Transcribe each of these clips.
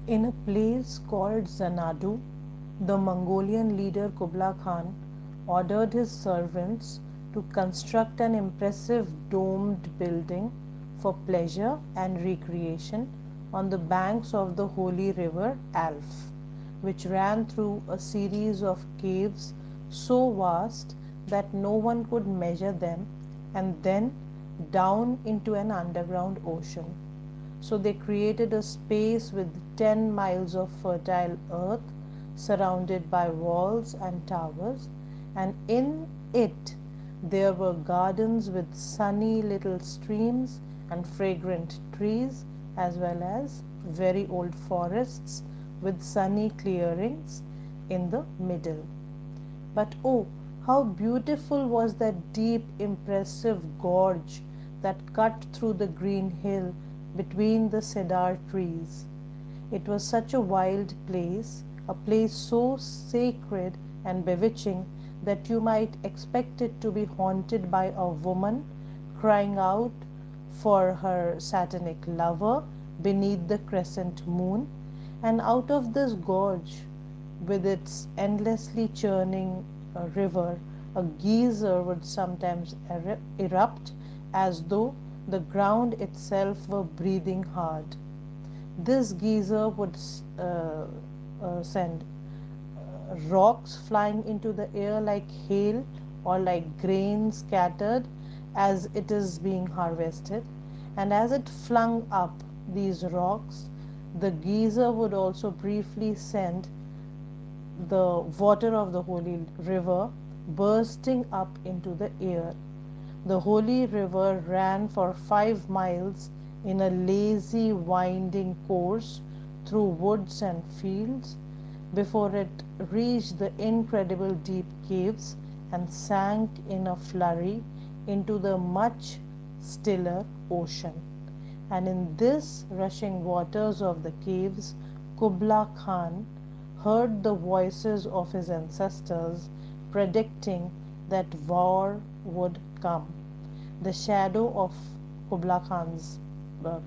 In a place called Xanadu, the Mongolian leader Kubla Khan ordered his servants to construct an impressive domed building for pleasure and recreation on the banks of the holy river Alf, which ran through a series of caves so vast that no one could measure them, and then down into an underground ocean. So they created a space with 10 miles of fertile earth surrounded by walls and towers, and in it there were gardens with sunny little streams and fragrant trees, as well as very old forests with sunny clearings in the middle. But oh, how beautiful was that deep, impressive gorge that cut through the green hill between the cedar trees. It was such a wild place, a place so sacred and bewitching that you might expect it to be haunted by a woman crying out for her satanic lover beneath the crescent moon. And out of this gorge, with its endlessly churning river, a geyser would sometimes erupt as though the ground itself were breathing hard. This geyser would send rocks flying into the air like hail or like grain scattered as it is being harvested. And as it flung up these rocks, the geyser would also briefly send the water of the holy river bursting up into the air. The holy river ran for 5 miles in a lazy, winding course through woods and fields before it reached the incredible deep caves and sank in a flurry into the much stiller ocean. And in this rushing waters of the caves, Kubla Khan heard the voices of his ancestors predicting that war would come. The shadow of Kubla Khan's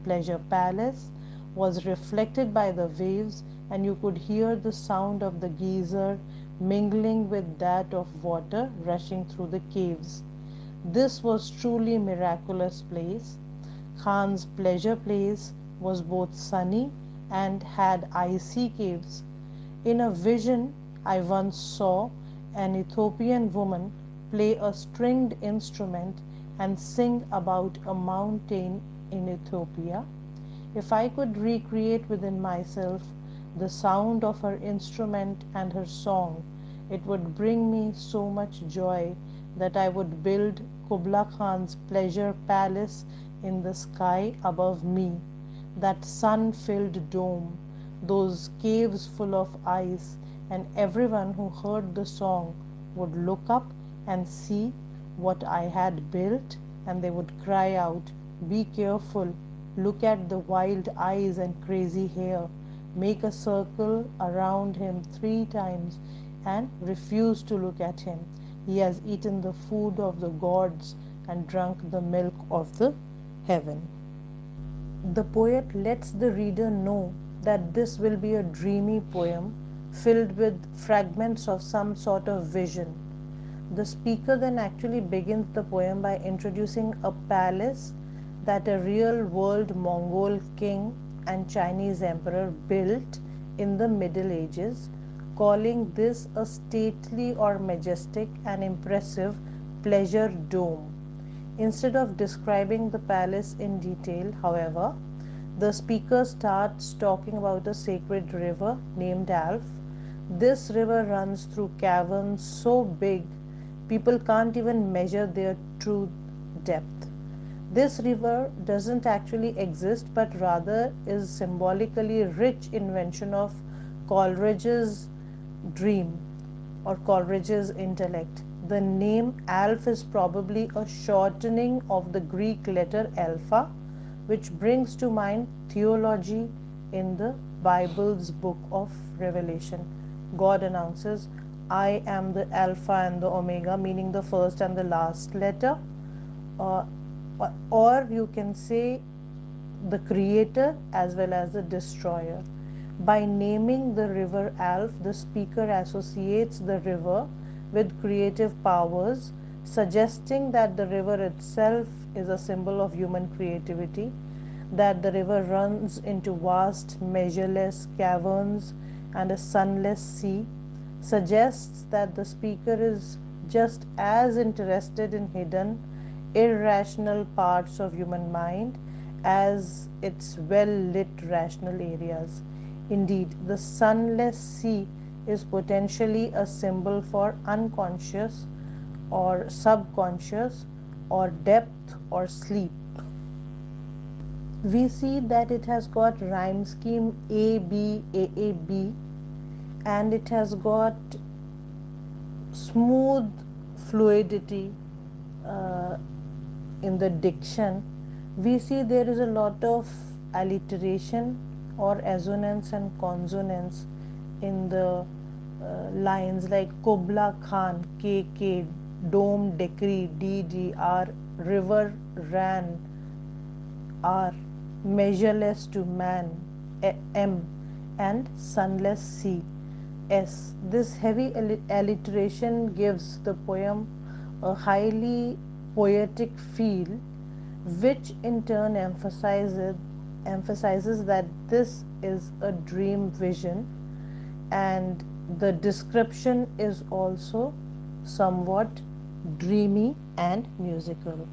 pleasure palace was reflected by the waves, and you could hear the sound of the geyser mingling with that of water rushing through the caves. This was truly miraculous place. Khan's pleasure place was both sunny and had icy caves. In a vision, I once saw an Ethiopian woman play a stringed instrument and sing about a mountain in Ethiopia. If I could recreate within myself the sound of her instrument and her song, it would bring me so much joy that I would build Kubla Khan's pleasure palace in the sky above me, that sun-filled dome, those caves full of ice, and everyone who heard the song would look up and see what I had built, and they would cry out, "Be careful, look at the wild eyes and crazy hair, make a circle around him 3 times and refuse to look at him. He has eaten the food of the gods and drunk the milk of the heaven." The poet lets the reader know that this will be a dreamy poem filled with fragments of some sort of vision. The speaker then actually begins the poem by introducing a palace that a real world Mongol king and Chinese emperor built in the Middle Ages, calling this a stately or majestic and impressive pleasure dome. Instead of describing the palace in detail, however, the speaker starts talking about a sacred river named Alf. This river runs through caverns so big people can't even measure their true depth. This river doesn't actually exist, but rather is symbolically rich invention of Coleridge's dream or Coleridge's intellect. The name Alf is probably a shortening of the Greek letter alpha, which brings to mind theology in the Bible's book of Revelation. God announces, "I am the Alpha and the Omega," meaning the first and the last letter. Or you can say the creator as well as the destroyer. By naming the river Alf, the speaker associates the river with creative powers, suggesting that the river itself is a symbol of human creativity, that the river runs into vast, measureless caverns and a sunless sea, suggests that the speaker is just as interested in hidden, irrational parts of human mind as its well-lit rational areas. Indeed, the sunless sea is potentially a symbol for unconscious or subconscious or depth or sleep. We see that it has got rhyme scheme A, B, A, A, B, and it has got smooth fluidity in the diction. We see there is a lot of alliteration or assonance and consonance in the lines like Kubla Khan, KK, dome, decree, DDR, river, ran, R, measureless to man, M, and sunless sea, S. This heavy alliteration gives the poem a highly poetic feel, which in turn emphasizes that this is a dream vision, and the description is also somewhat dreamy and musical.